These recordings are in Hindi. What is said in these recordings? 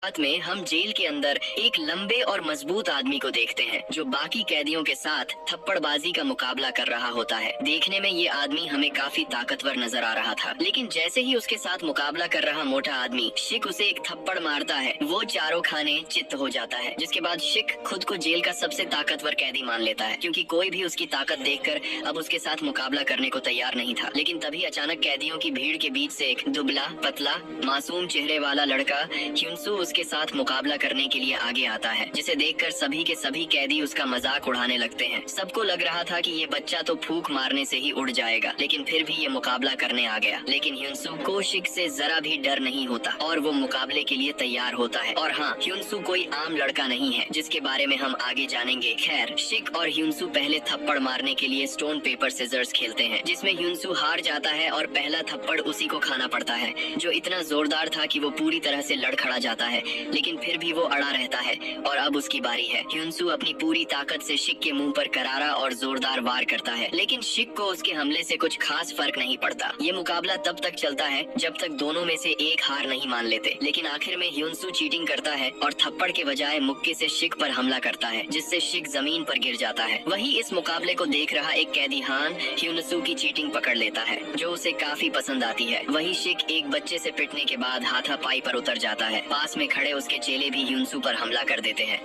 रात में हम जेल के अंदर एक लंबे और मजबूत आदमी को देखते हैं जो बाकी कैदियों के साथ थप्पड़बाजी का मुकाबला कर रहा होता है। देखने में ये आदमी हमें काफी ताकतवर नजर आ रहा था, लेकिन जैसे ही उसके साथ मुकाबला कर रहा मोटा आदमी शिक उसे एक थप्पड़ मारता है, वो चारों खाने चित्त हो जाता है। जिसके बाद शिक खुद को जेल का सबसे ताकतवर कैदी मान लेता है, क्योंकि कोई भी उसकी ताकत देखकर अब उसके साथ मुकाबला करने को तैयार नहीं था। लेकिन तभी अचानक कैदियों की भीड़ के बीच से एक दुबला पतला मासूम चेहरे वाला लड़का ह्युनसू उसके साथ मुकाबला करने के लिए आगे आता है, जिसे देखकर सभी के सभी कैदी उसका मजाक उड़ाने लगते हैं। सबको लग रहा था कि ये बच्चा तो फूंक मारने से ही उड़ जाएगा, लेकिन फिर भी ये मुकाबला करने आ गया। लेकिन ह्युनसू को शिक से जरा भी डर नहीं होता और वो मुकाबले के लिए तैयार होता है। और हाँ, ह्युनसू कोई आम लड़का नहीं है, जिसके बारे में हम आगे जानेंगे। खैर, शिक और ह्युनसू पहले थप्पड़ मारने के लिए स्टोन पेपर सिजर्स खेलते हैं, जिसमें ह्युनसू हार जाता है और पहला थप्पड़ उसी को खाना पड़ता है, जो इतना जोरदार था कि वो पूरी तरह से लड़खड़ा जाता है। लेकिन फिर भी वो अड़ा रहता है और अब उसकी बारी है। ह्युनसू अपनी पूरी ताकत से शिक के मुंह पर करारा और जोरदार वार करता है, लेकिन शिक को उसके हमले से कुछ खास फर्क नहीं पड़ता। ये मुकाबला तब तक चलता है जब तक दोनों में से एक हार नहीं मान लेते। लेकिन आखिर में ह्युनसू चीटिंग करता है और थप्पड़ के बजाय मुक्के से शिक पर हमला करता है, जिससे शिक जमीन पर गिर जाता है। वही इस मुकाबले को देख रहा एक कैदी हान ह्युनसू की चीटिंग पकड़ लेता है, जो उसे काफी पसंद आती है। वही शिक एक बच्चे से पिटने के बाद हाथापाई पर उतर जाता है। पास में खड़े उसके चेले भी ह्युनसू पर हमला कर देते हैं।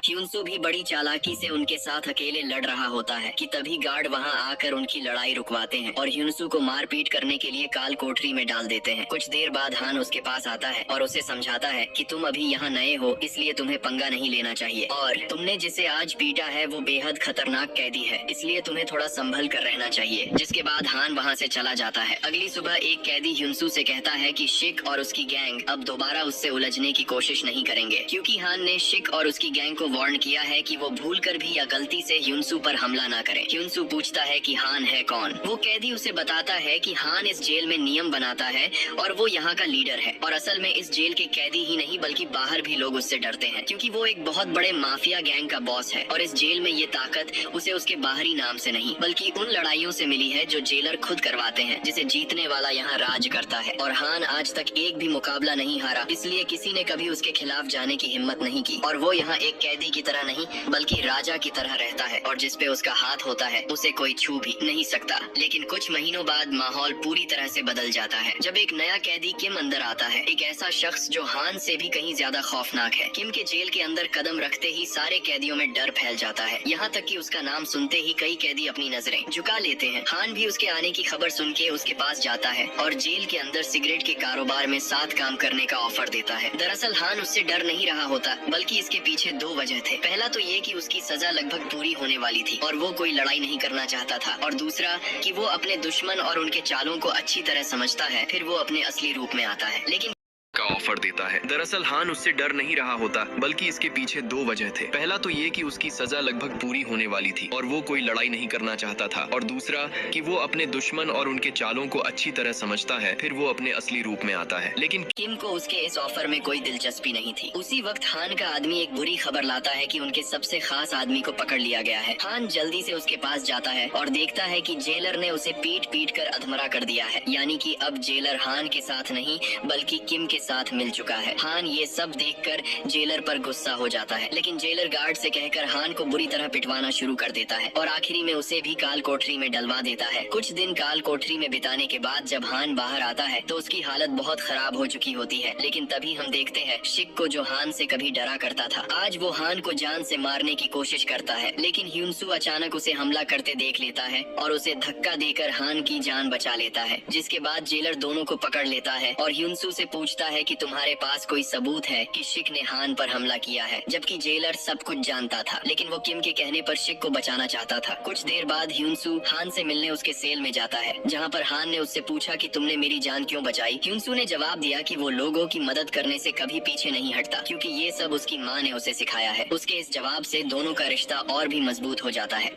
ह्युनसू भी बड़ी चालाकी से उनके साथ अकेले लड़ रहा होता है कि तभी गार्ड वहां आकर उनकी लड़ाई रुकवाते हैं और ह्युनसू को मारपीट करने के लिए काल कोठरी में डाल देते हैं। कुछ देर बाद हान उसके पास आता है और उसे समझाता है कि तुम अभी यहाँ नए हो, इसलिए तुम्हें पंगा नहीं लेना चाहिए, और तुमने जिसे आज पीटा है वो बेहद खतरनाक कैदी है, इसलिए तुम्हें थोड़ा संभल कर रहना चाहिए। जिसके बाद हान वहाँ से चला जाता है। अगली सुबह एक कैदी ह्युनसू से कहता है कि शिक और उसकी गैंग अब दोबारा उससे उलझने की कोशिश नहीं करेंगे, क्योंकि हान ने शिक और उसकी गैंग को वार्न किया है कि वो भूलकर भी या गलती से ह्युनसू पर हमला ना करे। ह्युनसू पूछता है कि हान है कौन। वो कैदी उसे बताता है कि हान इस जेल में नियम बनाता है और वो यहाँ का लीडर है, और असल में इस जेल के कैदी ही नहीं बल्कि बाहर भी लोग उससे डरते हैं, क्योंकि वो एक बहुत बड़े माफिया गैंग का बॉस है। और इस जेल में ये ताकत उसे उसके बाहरी नाम से नहीं बल्कि उन लड़ाइयों से मिली है जो जेलर खुद करवाते हैं, जिसे जीतने वाला यहाँ राज करता है। और हान आज तक एक भी मुकाबला नहीं हारा, इसलिए किसी ने कभी उसके खिलाफ जाने की हिम्मत नहीं की। और वो यहाँ एक कैदी की तरह नहीं बल्कि राजा की तरह रहता है, और जिस पे उसका हाथ होता है उसे कोई छू भी नहीं सकता। लेकिन कुछ महीनों बाद माहौल पूरी तरह से बदल जाता है, जब एक नया कैदी किम अंदर आता है। एक ऐसा शख्स जो हान से भी कहीं ज्यादा खौफनाक है। किम के जेल के अंदर कदम रखते ही सारे कैदियों में डर फैल जाता है, यहाँ तक कि उसका नाम सुनते ही कई कैदी अपनी नजरें झुका लेते हैं। हान भी उसके आने की खबर सुन के उसके पास जाता है और जेल के अंदर सिगरेट के कारोबार में साथ काम करने का ऑफर देता है। दरअसल हान उससे डर नहीं रहा होता, बल्कि इसके पीछे दो वजह थे। पहला तो ये कि उसकी सजा लगभग पूरी होने वाली थी और वो कोई लड़ाई नहीं करना चाहता था, और दूसरा कि वो अपने दुश्मन और उनके चालों को अच्छी तरह समझता है, फिर वो अपने असली रूप में आता है। लेकिन का ऑफर देता है। दरअसल हान उससे डर नहीं रहा होता, बल्कि इसके पीछे दो वजह थे। पहला तो ये कि उसकी सजा लगभग पूरी होने वाली थी और वो कोई लड़ाई नहीं करना चाहता था, और दूसरा कि वो अपने दुश्मन और उनके चालों को अच्छी तरह समझता है, फिर वो अपने असली रूप में आता है। लेकिन किम को उसके इस ऑफर में कोई दिलचस्पी नहीं थी। उसी वक्त हान का आदमी एक बुरी खबर लाता है कि उनके सबसे खास आदमी को पकड़ लिया गया है। हान जल्दी से उसके पास जाता है और देखता है कि जेलर ने उसे पीट पीट कर अधमरा कर दिया है, यानी कि अब जेलर हान के साथ नहीं बल्कि किम के साथ मिल चुका है। हान ये सब देखकर जेलर पर गुस्सा हो जाता है, लेकिन जेलर गार्ड से कहकर हान को बुरी तरह पिटवाना शुरू कर देता है और आखिरी में उसे भी काल कोठरी में डलवा देता है। कुछ दिन काल कोठरी में बिताने के बाद जब हान बाहर आता है तो उसकी हालत बहुत खराब हो चुकी होती है। लेकिन तभी हम देखते हैं शिक को, जो हान से कभी डरा करता था। आज वो हान को जान से मारने की कोशिश करता है, लेकिन ह्युनसू अचानक उसे हमला करते देख लेता है और उसे धक्का देकर हान की जान बचा लेता है। जिसके बाद जेलर दोनों को पकड़ लेता है और ह्युनसू से पूछता है कि तुम्हारे पास कोई सबूत है कि शिक ने हान पर हमला किया है, जबकि जेलर सब कुछ जानता था, लेकिन वो किम के कहने पर शिक को बचाना चाहता था। कुछ देर बाद ह्युनसू हान से मिलने उसके सेल में जाता है, जहाँ पर हान ने उससे पूछा कि तुमने मेरी जान क्यों बचाई। ह्युनसू ने जवाब दिया कि वो लोगों की मदद करने से कभी पीछे नहीं हटता, क्योंकि ये सब उसकी माँ ने उसे सिखाया है। उसके इस जवाब से दोनों का रिश्ता और भी मजबूत हो जाता है।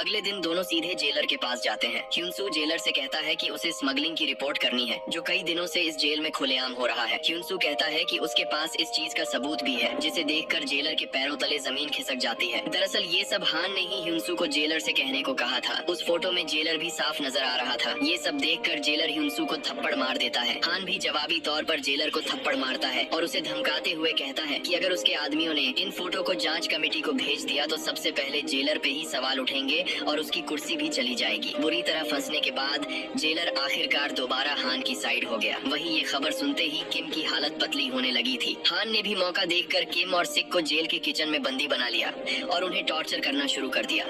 अगले दिन दोनों सीधे जेलर के पास जाते हैं। ह्युनसू जेलर से कहता है कि उसे स्मगलिंग की रिपोर्ट करनी है जो कई दिनों से इस जेल में खुलेआम हो रहा है। ह्युनसू कहता है कि उसके पास इस चीज का सबूत भी है जिसे देखकर जेलर के पैरों तले जमीन खिसक जाती है। दरअसल ये सब हान ने ही ह्युनसू को जेलर से कहने को कहा था। उस फोटो में जेलर भी साफ नजर आ रहा था। ये सब देखकर जेलर ह्युनसू को थप्पड़ मार देता है। हान भी जवाबी तौर पर जेलर को थप्पड़ मारता है और उसे धमकाते हुए कहता है कि अगर उसके आदमियों ने इन फोटो को जांच कमेटी को भेज दिया तो सबसे पहले जेलर पे ही सवाल उठेंगे और उसकी कुर्सी भी चली जाएगी। बुरी तरह फंसने के बाद जेलर आखिरकार दोबारा हान की साइड हो गया। वहीं ये खबर सुनते ही किम की हालत पतली होने लगी थी। हान ने भी मौका देखकर किम और सिक को जेल के किचन में बंदी बना लिया और उन्हें टॉर्चर करना शुरू कर दिया।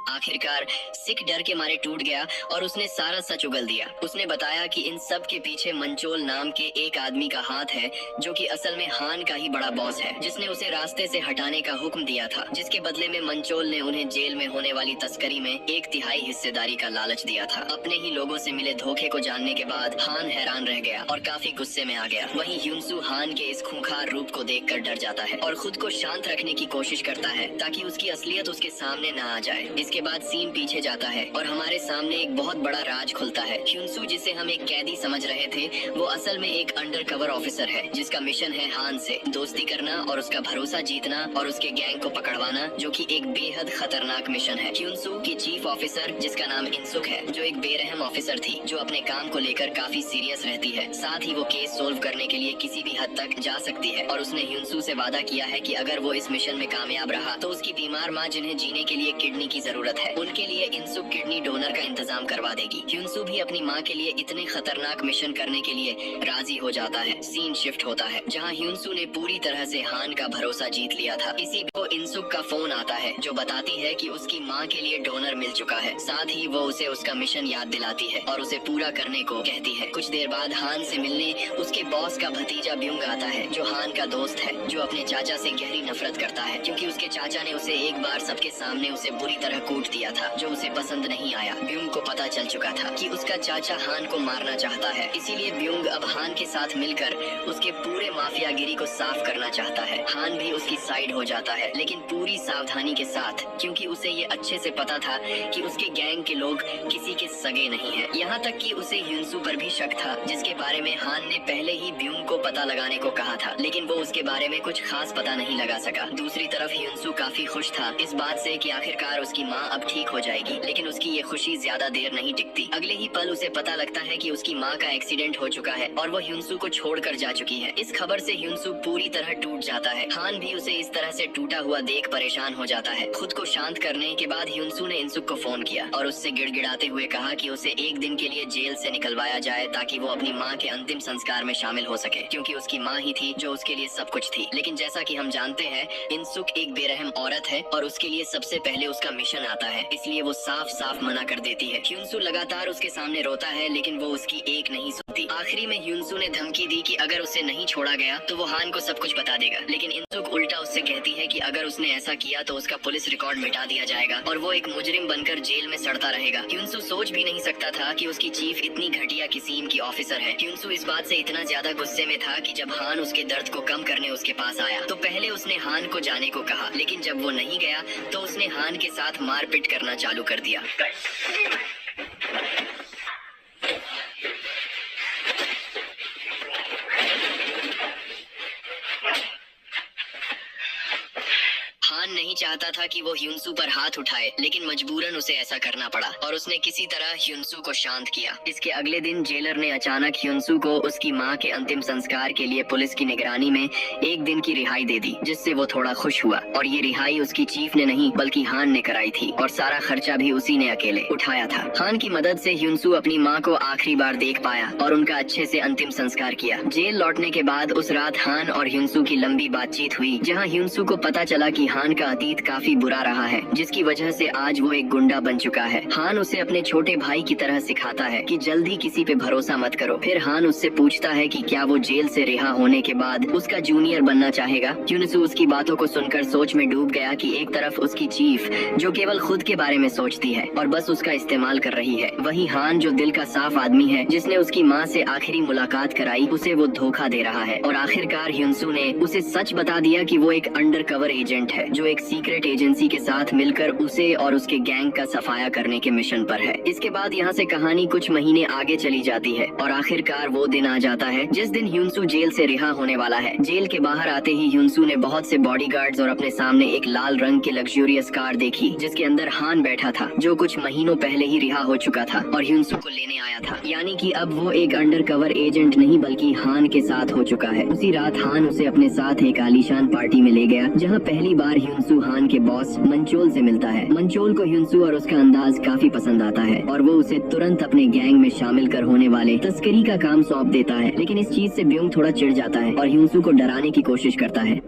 आखिरकार सिक डर के मारे टूट गया और उसने सारा सच उगल दिया। उसने बताया कि इन सब के पीछे मंचोल नाम के एक आदमी का हाथ है जो कि असल में हान का ही बड़ा बॉस है, जिसने उसे रास्ते से हटाने का हुक्म दिया था, जिसके बदले में मंचोल ने उन्हें जेल में होने वाली तस्करी में 1/3 हिस्सेदारी का लालच दिया था। अपने ही लोगों से मिले धोखे को जानने के बाद हान हैरान रह गया और काफी गुस्से में आ गया। वहीं ह्युनसू हान के इस खूंखार रूप को देखकर डर जाता है और खुद को शांत रखने की कोशिश करता है ताकि उसकी असलियत उसके सामने न आ जाए। इसके बाद सीन पीछे जाता है और हमारे सामने एक बहुत बड़ा राज खुलता है। ह्युनसू जिसे हम एक कैदी समझ रहे थे वो असल में एक अंडरकवर ऑफिसर है जिसका मिशन है हान से दोस्ती करना और उसका भरोसा जीतना और उसके गैंग को पकड़वाना, जो कि एक बेहद खतरनाक मिशन है। ह्युनसू की चीफ ऑफिसर जिसका नाम इंसुक है, जो एक बेरहम ऑफिसर थी जो अपने काम को लेकर काफी सीरियस रहती है। साथ ही वो केस सोल्व करने के लिए किसी भी हद तक जा सकती है और उसने ह्युनसू से वादा किया है कि अगर वो इस मिशन में कामयाब रहा तो उसकी बीमार माँ जिन्हें जीने के लिए किडनी की जरूरत है उनके लिए इंसुक किडनी डोनर का इंतजाम करवा देगी। ह्युनसू भी अपनी माँ के लिए इतने खतरनाक मिशन करने के लिए राजी हो जाता है। सीन शिफ्ट होता है जहाँ ह्युनसू ने पूरी तरह से हान का भरोसा जीत लिया था। इसी को इंसुक का फोन आता है जो बताती है कि उसकी माँ के लिए डोनर मिल चुका है। साथ ही वो उसे उसका मिशन याद दिलाती है और उसे पूरा करने को कहती है। कुछ देर बाद हान से मिलने उसके बॉस का भतीजा ब्यूंग आता है जो हान का दोस्त है, जो अपने चाचा से गहरी नफरत करता है क्योंकि उसके चाचा ने उसे एक बार सबके सामने उसे बुरी तरह कूट दिया था जो उसे पसंद नहीं आया। ब्यूंग को पता चल चुका था कि उसका चाचा हान को मारना चाहता है, इसीलिए ब्यूंग अब हान के साथ मिलकर उसके पूरे माफियागिरी को साफ करना चाहता है। हान भी उसकी साइड हो जाता है लेकिन पूरी सावधानी के साथ, क्योंकि उसे ये अच्छे से पता था कि उसके गैंग के लोग किसी के सगे नहीं हैं। यहाँ तक कि उसे ह्युनसू पर भी शक था जिसके बारे में हान ने पहले ही ब्यूंग को पता लगाने को कहा था, लेकिन वो उसके बारे में कुछ खास पता नहीं लगा सका। दूसरी तरफ ह्युनसू काफी खुश था इस बात से कि आखिरकार उसकी माँ अब ठीक हो जाएगी, लेकिन उसकी ये खुशी ज्यादा देर नहीं टिकती। अगले ही पल उसे पता लगता है कि उसकी माँ का एक्सीडेंट हो चुका है और वो ह्युनसू को छोड़कर जा चुकी है। इस खबर से ह्युनसू पूरी तरह टूट जाता है। हान भी उसे इस तरह से टूटा हुआ देख परेशान हो जाता है। खुद को शांत करने के बाद ह्युनसू ने इंसुक को फोन किया और उससे गिड़गिड़ाते हुए कहा कि उसे एक दिन के लिए जेल से निकलवाया जाए ताकि वो अपनी माँ के अंतिम संस्कार में शामिल हो सके, क्योंकि उसकी माँ ही थी जो उसके लिए सब कुछ थी। लेकिन जैसा कि हम जानते हैं इंसुक एक बेरहम औरत है और उसके लिए सबसे पहले उसका मिशन आता है, इसलिए वो साफ साफ मना कर देती है। ह्युनसू लगातार उसके सामने रोता है लेकिन वो उसकी एक नहीं सुनती। आखिरी में ह्युनसू ने धमकी दी कि अगर उसे नहीं छोड़ा गया तो वो हान को सब कुछ बता देगा, लेकिन इंसुक उल्टा उससे कहती है कि अगर उसने ऐसा किया तो उसका पुलिस रिकॉर्ड मिटा दिया जाएगा और वो एक मुजरिम बनकर जेल में सड़ता रहेगा। ह्युनसू सोच भी नहीं सकता था कि उसकी चीफ इतनी घटिया किस्म की ऑफिसर है। ह्युनसू इस बात से इतना ज्यादा गुस्से में था कि जब हान उसके दर्द को कम करने उसके पास आया तो पहले उसने हान को जाने को कहा, लेकिन जब वो नहीं गया तो उसने हान के साथ मारपीट करना चालू कर दिया। हान नहीं चाहता था कि वो ह्युनसू पर हाथ उठाए, लेकिन मजबूरन उसे ऐसा करना पड़ा और उसने किसी तरह ह्युनसू को शांत किया। इसके अगले दिन जेलर ने अचानक ह्युनसू को उसकी माँ के अंतिम संस्कार के लिए पुलिस की निगरानी में एक दिन की रिहाई दे दी, जिससे वो थोड़ा खुश हुआ। और ये रिहाई उसकी चीफ ने नहीं बल्कि हान ने कराई थी और सारा खर्चा भी उसी ने अकेले उठाया था। हान की मदद से ह्युनसू अपनी माँ को आखिरी बार देख पाया और उनका अच्छे से अंतिम संस्कार किया। जेल लौटने के बाद उस रात हान और ह्युनसू की लंबी बातचीत हुई, जहाँ ह्युनसू को पता चला कि हान का का अतीत काफी बुरा रहा है, जिसकी वजह से आज वो एक गुंडा बन चुका है। हान उसे अपने छोटे भाई की तरह सिखाता है कि जल्दी किसी पे भरोसा मत करो। फिर हान उससे पूछता है कि क्या वो जेल से रिहा होने के बाद उसका जूनियर बनना चाहेगा। यूनसू उसकी बातों को सुनकर सोच में डूब गया कि एक तरफ उसकी चीफ जो केवल खुद के बारे में सोचती है और बस उसका इस्तेमाल कर रही है, वहीं हान जो दिल का साफ आदमी है, जिसने उसकी माँ से आखिरी मुलाकात कराई, उसे वो धोखा दे रहा है। और आखिरकार यूनसू ने उसे सच बता दिया कि वो एक अंडरकवर एजेंट है जो एक सीक्रेट एजेंसी के साथ मिलकर उसे और उसके गैंग का सफाया करने के मिशन पर है। इसके बाद यहाँ से कहानी कुछ महीने आगे चली जाती है और आखिरकार वो दिन आ जाता है जिस दिन यूनसू जेल से रिहा होने वाला है। जेल के बाहर आते ही यूनसू ने बहुत से बॉडीगार्ड्स और अपने सामने एक लाल रंग की लग्जूरियस कार देखी, जिसके अंदर हान बैठा था, जो कुछ महीनों पहले ही रिहा हो चुका था और यूनसू को लेने आया था। यानी कि अब वो एक अंडरकवर एजेंट नहीं बल्कि हान के साथ हो चुका है। उसी रात हान उसे अपने साथ एक आलीशान पार्टी में ले गया, जहाँ पहली बार यूनसू हान के बॉस मंचोल से मिलता है। मंचोल को यूनसू और उसका अंदाज काफी पसंद आता है और वो उसे तुरंत अपने गैंग में शामिल कर होने वाले तस्करी का काम सौंप देता है। लेकिन इस चीज से ब्यूंग थोड़ा चिढ़ जाता है और यूनसू को डराने की कोशिश करता है।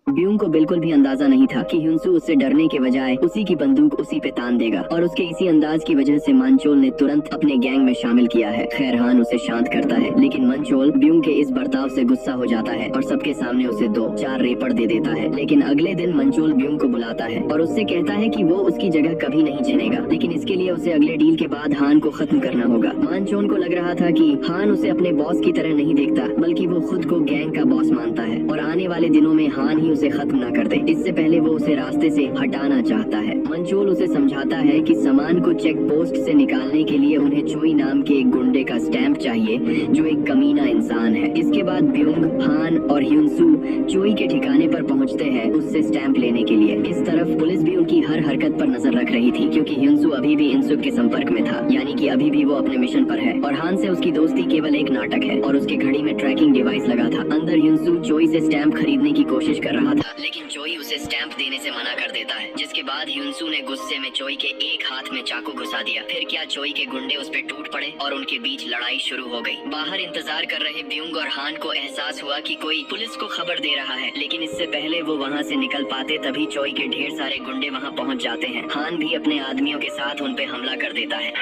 ब्यूंग को बिल्कुल भी अंदाजा नहीं था कि यूनसू उससे डरने के बजाय उसी की बंदूक उसी पे तान देगा और उसके इसी अंदाज की वजह से मंचोल ने तुरंत अपने गैंग में शामिल किया है। खैर हान उसे शांत करता है, लेकिन मंचोल ब्यूंग के इस बर्ताव से गुस्सा हो जाता है और सबके सामने उसे 2-4 रेपड़ दे देता है। लेकिन अगले दिन मंचोल ब्यूंग को बुलाता है और उससे कहता है कि वो उसकी जगह कभी नहीं छिनेगा, लेकिन इसके लिए उसे अगले डील के बाद हान को खत्म करना होगा। मंचोल को लग रहा था कि हान उसे अपने बॉस की तरह नहीं देखता, बल्कि वो खुद को गैंग का बॉस मानता है और आने वाले दिनों में हान ही उसे खत्म ना कर दे, इससे पहले वो उसे रास्ते से हटाना चाहता है। मंचोल उसे समझाता है कि सामान को चेक पोस्ट से निकालने के लिए उन्हें चोई नाम के एक गुंडे का स्टैंप चाहिए, जो एक कमीना इंसान है। इसके बाद ब्यूंग, हान और यूनसू चोई के ठिकाने पर पहुंचते हैं उससे स्टैंप लेने के लिए। इस तरफ पुलिस भी उनकी हर हरकत पर नजर रख रही थी, क्योंकि यूनसू अभी भी इनसुक के संपर्क में था, यानी कि अभी भी वो अपने मिशन पर है और हान से उसकी दोस्ती केवल एक नाटक है और उसके घड़ी में ट्रैकिंग डिवाइस लगा था। अंदर यूनसू चोई से स्टैंप खरीदने की कोशिश कर रहा था, लेकिन चोई उसे स्टैंप देने से मना कर देता है, जिसके बाद यूनसू ने गुस्से में चोई के एक हाथ में चाकू घुसा दिया। फिर क्या चोई के गुंडे उस पे टूट पड़े और उनके बीच लड़ाई शुरू हो गई। बाहर इंतजार कर रहे ब्यूंग और हान को एहसास हुआ कि कोई पुलिस को खबर दे रहा है, लेकिन इससे पहले वो वहाँ से निकल पाते तभी चोई के ढेर सारे गुंडे वहाँ पहुँच जाते हैं। हान भी अपने आदमियों के साथ उन पे हमला कर देता है।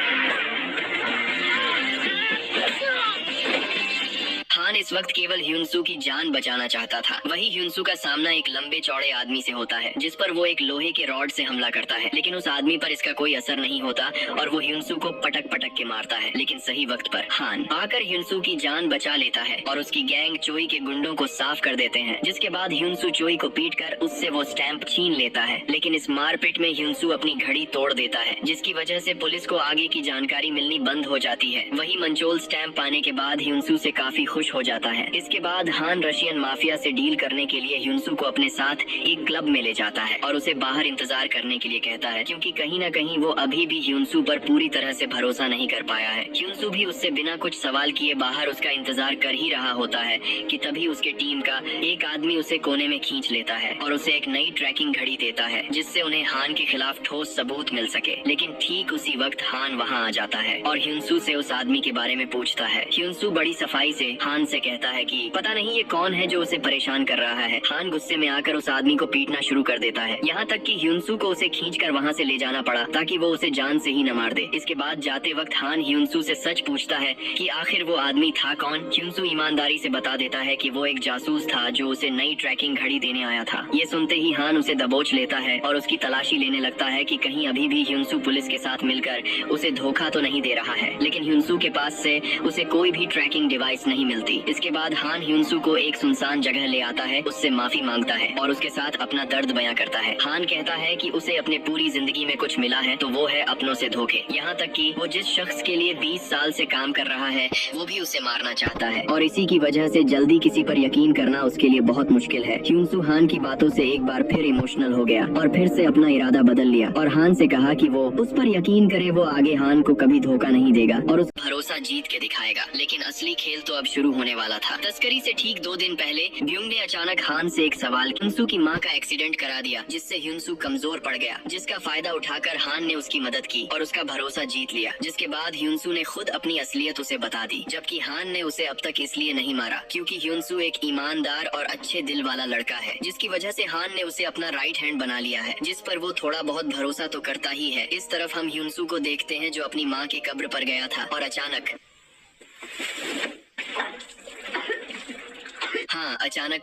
हान इस वक्त केवल ह्यूनसू की जान बचाना चाहता था। वही ह्यूनसू का सामना एक लंबे चौड़े आदमी से होता है, जिस पर वो एक लोहे के रॉड से हमला करता है, लेकिन उस आदमी पर इसका कोई असर नहीं होता और वो ह्यूनसू को पटक पटक के मारता है। लेकिन सही वक्त पर हान आकर ह्यूनसू की जान बचा लेता है और उसकी गैंग चोई के गुंडों को साफ कर देते हैं, जिसके बाद ह्यूनसू चोई को पीट कर उससे वो स्टैंप छीन लेता है। लेकिन इस मारपीट में ह्यूनसू अपनी घड़ी तोड़ देता है, जिसकी वजह से पुलिस को आगे की जानकारी मिलनी बंद हो जाती है। वही मंचोल स्टैंप पाने के बाद ह्यूनसू से काफी खुश हो जाता है। इसके बाद हान रशियन माफिया से डील करने के लिए ह्यूनसू को अपने साथ एक क्लब में ले जाता है और उसे बाहर इंतजार करने के लिए कहता है, क्योंकि कहीं न कहीं वो अभी भी ह्यूनसू पर पूरी तरह से भरोसा नहीं कर पाया है। ह्यूनसू भी उससे बिना कुछ सवाल किए बाहर उसका इंतजार कर ही रहा होता है कि तभी उसके टीम का एक आदमी उसे कोने में खींच लेता है और उसे एक नई ट्रैकिंग घड़ी देता है, जिससे उन्हें हान के खिलाफ ठोस सबूत मिल सके। लेकिन ठीक उसी वक्त हान वहाँ आ जाता है और ह्यूनसू से उस आदमी के बारे में पूछता है। ह्यूनसू बड़ी सफाई से हान से कहता है कि पता नहीं ये कौन है जो उसे परेशान कर रहा है। हान गुस्से में आकर उस आदमी को पीटना शुरू कर देता है, यहाँ तक कि ह्यूनसू को उसे खींचकर वहाँ से ले जाना पड़ा ताकि वो उसे जान से ही न मार दे। इसके बाद जाते वक्त हान ह्यूनसू से सच पूछता है कि आखिर वो आदमी था कौन। ह्यूनसू ईमानदारी से बता देता है कि वो एक जासूस था जो उसे नई ट्रैकिंग घड़ी देने आया था। ये सुनते ही हान उसे दबोच लेता है और उसकी तलाशी लेने लगता है कि कहीं अभी भी ह्यूनसू पुलिस के साथ मिलकर उसे धोखा तो नहीं दे रहा है। लेकिन ह्यूनसू के पास से उसे कोई भी ट्रैकिंग डिवाइस नहीं मिलती। इसके बाद हान ह्यूनसू को एक सुनसान जगह ले आता है, उससे माफी मांगता है और उसके साथ अपना दर्द बयां करता है। हान कहता है कि उसे अपने पूरी जिंदगी में कुछ मिला है तो वो है अपनों से धोखे, यहाँ तक कि वो जिस शख्स के लिए 20 साल से काम कर रहा है वो भी उसे मारना चाहता है और इसी की वजह से जल्दी किसी पर यकीन करना उसके लिए बहुत मुश्किल है। ह्यूनसू हान की बातों से एक बार फिर इमोशनल हो गया और फिर से अपना इरादा बदल लिया और हान से कहा कि वो उस पर यकीन करे, वो आगे हान को कभी धोखा नहीं देगा और उस भरोसा जीत के दिखाएगा। लेकिन असली खेल तो अब शुरू होने होने वाला था। तस्करी से ठीक 2 दिन पहले ब्यूंग ने अचानक हान से एक सवाल, ह्युनसू की माँ का एक्सीडेंट करा दिया, जिससे ह्युनसू कमजोर पड़ गया, जिसका फायदा उठाकर हान ने उसकी मदद की और उसका भरोसा जीत लिया। जिसके बाद ह्युनसू ने खुद अपनी असलियत उसे बता दी, जबकि हान ने उसे अब तक इसलिए नहीं मारा क्योंकि ह्युनसू एक ईमानदार और अच्छे दिल वाला लड़का है, जिसकी वजह से हान ने उसे अपना राइट हैंड बना लिया है, जिस पर वो थोड़ा बहुत भरोसा तो करता ही है। इस तरफ हम ह्युनसू को देखते हैं जो अपनी माँ की कब्र पर गया था और अचानक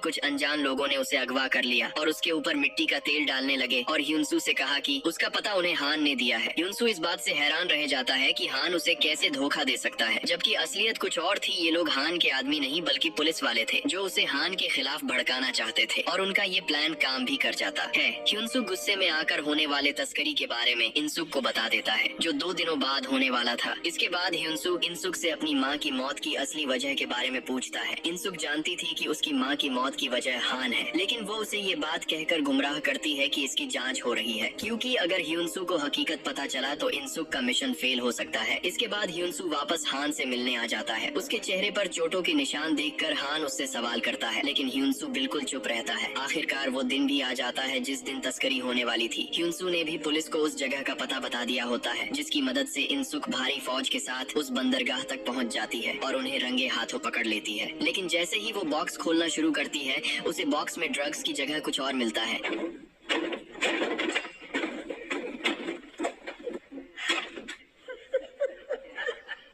कुछ अनजान लोगों ने उसे अगवा कर लिया और उसके ऊपर मिट्टी का तेल डालने लगे और ह्युनसू से कहा कि उसका पता उन्हें हान ने दिया है। ह्युनसू इस बात से हैरान रह जाता है कि हान उसे कैसे धोखा दे सकता है, जबकि असलियत कुछ और थी। ये लोग हान के आदमी नहीं बल्कि पुलिस वाले थे जो उसे हान के खिलाफ भड़काना चाहते थे और उनका ये प्लान काम भी कर जाता है। ह्युनसू गुस्से में आकर होने वाले तस्करी के बारे में इनसुक को बता देता है, जो 2 दिनों बाद होने वाला था। इसके बाद ह्युनसू इनसुक से अपनी माँ की मौत की असली वजह के बारे में पूछता है। इनसुक जानती थी कि उसकी माँ की मौत की वजह हान है, लेकिन वो उसे ये बात कहकर गुमराह करती है कि इसकी जांच हो रही है, क्योंकि अगर ह्युनसू को हकीकत पता चला तो इनसुक का मिशन फेल हो सकता है। इसके बाद ह्युनसू वापस हान से मिलने आ जाता है। उसके चेहरे पर चोटों के निशान देखकर हान उससे सवाल करता है, लेकिन ह्युनसू बिल्कुल चुप रहता है। आखिरकार वो दिन भी आ जाता है जिस दिन तस्करी होने वाली थी। ह्युनसू ने भी पुलिस को उस जगह का पता बता दिया होता है, जिसकी मदद से इनसुक भारी फौज के साथ उस बंदरगाह तक पहुंच जाती है और उन्हें रंगे हाथों पकड़ लेती है। लेकिन जैसे ही वो बॉक्स खोलना शुरू करती है, उसे बॉक्स में ड्रग्स की जगह कुछ और मिलता है।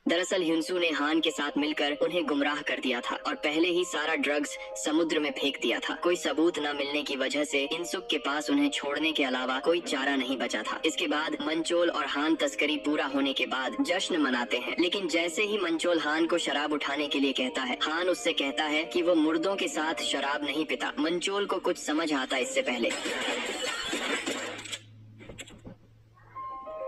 दरअसल ह्युनसू ने हान के साथ मिलकर उन्हें गुमराह कर दिया था और पहले ही सारा ड्रग्स समुद्र में फेंक दिया था। कोई सबूत न मिलने की वजह से इनसुक के पास उन्हें छोड़ने के अलावा कोई चारा नहीं बचा था। इसके बाद मंचोल और हान तस्करी पूरा होने के बाद जश्न मनाते हैं, लेकिन जैसे ही मंचोल हान को शराब उठाने के लिए कहता है, हान उससे कहता है कि वो मुर्दों के साथ शराब नहीं पीता। मंचोल को कुछ समझ आता इससे पहले।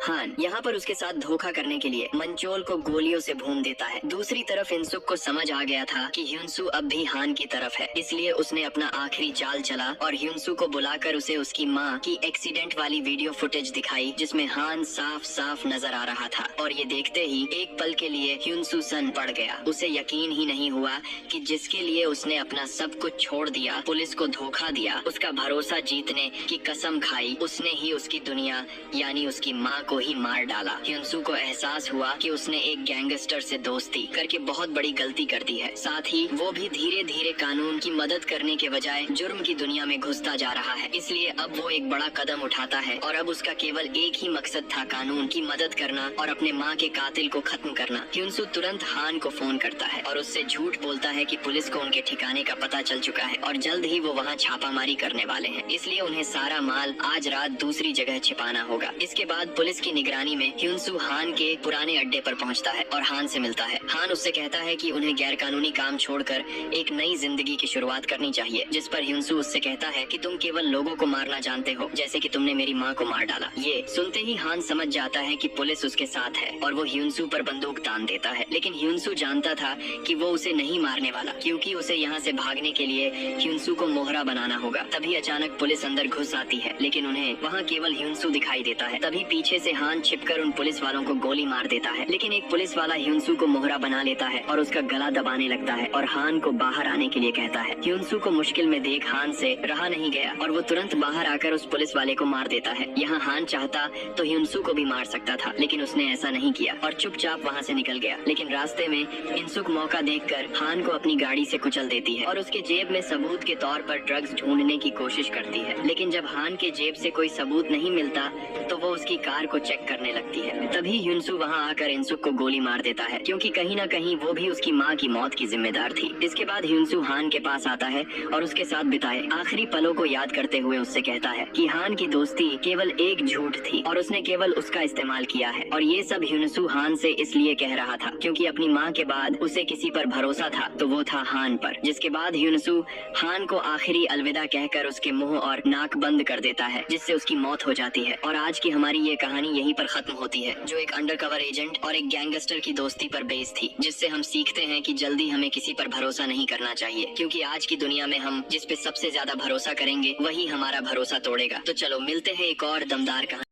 हान यहाँ पर उसके साथ धोखा करने के लिए मंचोल को गोलियों से भून देता है। दूसरी तरफ इनसुक को समझ आ गया था कि ह्युनसू अब भी हान की तरफ है, इसलिए उसने अपना आखिरी चाल चला और ह्युनसू को बुलाकर उसे उसकी माँ की एक्सीडेंट वाली वीडियो फुटेज दिखाई, जिसमें हान साफ साफ नजर आ रहा था। और ये देखते ही एक पल के लिए ह्युनसू सन पड़ गया। उसे यकीन ही नहीं हुआ कि जिसके लिए उसने अपना सब कुछ छोड़ दिया, पुलिस को धोखा दिया, उसका भरोसा जीतने की कसम खाई, उसने ही उसकी दुनिया यानी उसकी माँ को ही मार डाला। ह्युनसू को एहसास हुआ कि उसने एक गैंगस्टर से दोस्ती करके बहुत बड़ी गलती कर दी है। साथ ही वो भी धीरे धीरे कानून की मदद करने के बजाय जुर्म की दुनिया में घुसता जा रहा है। इसलिए अब वो एक बड़ा कदम उठाता है और अब उसका केवल एक ही मकसद था, कानून की मदद करना और अपने माँ के कातिल को खत्म करना। ह्युनसू तुरंत हान को फोन करता है और उससे झूठ बोलता है कि पुलिस को उनके ठिकाने का पता चल चुका है और जल्द ही वो वहाँ छापामारी करने वाले हैं, इसलिए उन्हें सारा माल आज रात दूसरी जगह छिपाना होगा। इसके बाद पुलिस की निगरानी में ह्युनसू हान के पुराने अड्डे पर पहुंचता है और हान से मिलता है। हान उससे कहता है कि उन्हें गैर कानूनी काम छोड़कर एक नई जिंदगी की शुरुआत करनी चाहिए, जिस पर ह्युनसू उससे कहता है कि तुम केवल लोगों को मारना जानते हो, जैसे कि तुमने मेरी माँ को मार डाला। ये सुनते ही हान समझ जाता है कि पुलिस उसके साथ है और वो ह्युनसू पर बंदूक तान देता है। लेकिन ह्युनसू जानता था कि वो उसे नहीं मारने वाला, क्योंकि उसे यहाँ से भागने के लिए ह्युनसू को मोहरा बनाना होगा। तभी अचानक पुलिस अंदर घुस आती है, लेकिन उन्हें वहाँ केवल ह्युनसू दिखाई देता है। तभी पीछे से हान छिपकर उन पुलिस वालों को गोली मार देता है, लेकिन एक पुलिस वाला ह्युनसू को मोहरा बना लेता है और उसका गला दबाने लगता है और हान को बाहर आने के लिए कहता है। ह्युनसू को मुश्किल में देख हान से रहा नहीं गया और वो तुरंत बाहर आकर उस पुलिस वाले को मार देता है। यहाँ हान चाहता तो ह्युनसू को भी मार सकता था, लेकिन उसने ऐसा नहीं किया और चुपचाप वहाँ से निकल गया। लेकिन रास्ते में इनसुक मौका देखकर हान को अपनी गाड़ी से कुचल देती है और उसके जेब में सबूत के तौर पर ड्रग्स ढूंढने की कोशिश करती है। लेकिन जब हान के जेब से कोई सबूत नहीं मिलता तो वो उसकी कार को चेक करने लगती है। तभी ह्युनसू वहाँ आकर इनसुक को गोली मार देता है, क्योंकि कहीं ना कहीं वो भी उसकी माँ की मौत की जिम्मेदार थी। इसके बाद ह्युनसू हान के पास आता है और उसके साथ बिताए आखिरी पलों को याद करते हुए उससे कहता है कि हान की दोस्ती केवल एक झूठ थी और उसने केवल उसका इस्तेमाल किया है। और ये सब ह्युनसू हान से इसलिए कह रहा था क्योंकि अपनी माँ के बाद उसे किसी पर भरोसा था तो वो था हान पर। जिसके बाद ह्युनसू हान को आखिरी अलविदा कहकर उसके मुंह और नाक बंद कर देता है, जिससे उसकी मौत हो जाती है। और आज की हमारी ये कहानी यहीं पर खत्म होती है, जो एक अंडरकवर एजेंट और एक गैंगस्टर की दोस्ती पर बेस्ड थी, जिससे हम सीखते हैं कि जल्दी हमें किसी पर भरोसा नहीं करना चाहिए, क्योंकि आज की दुनिया में हम जिस पे सबसे ज्यादा भरोसा करेंगे वही हमारा भरोसा तोड़ेगा। तो चलो मिलते हैं एक और दमदार कहानी।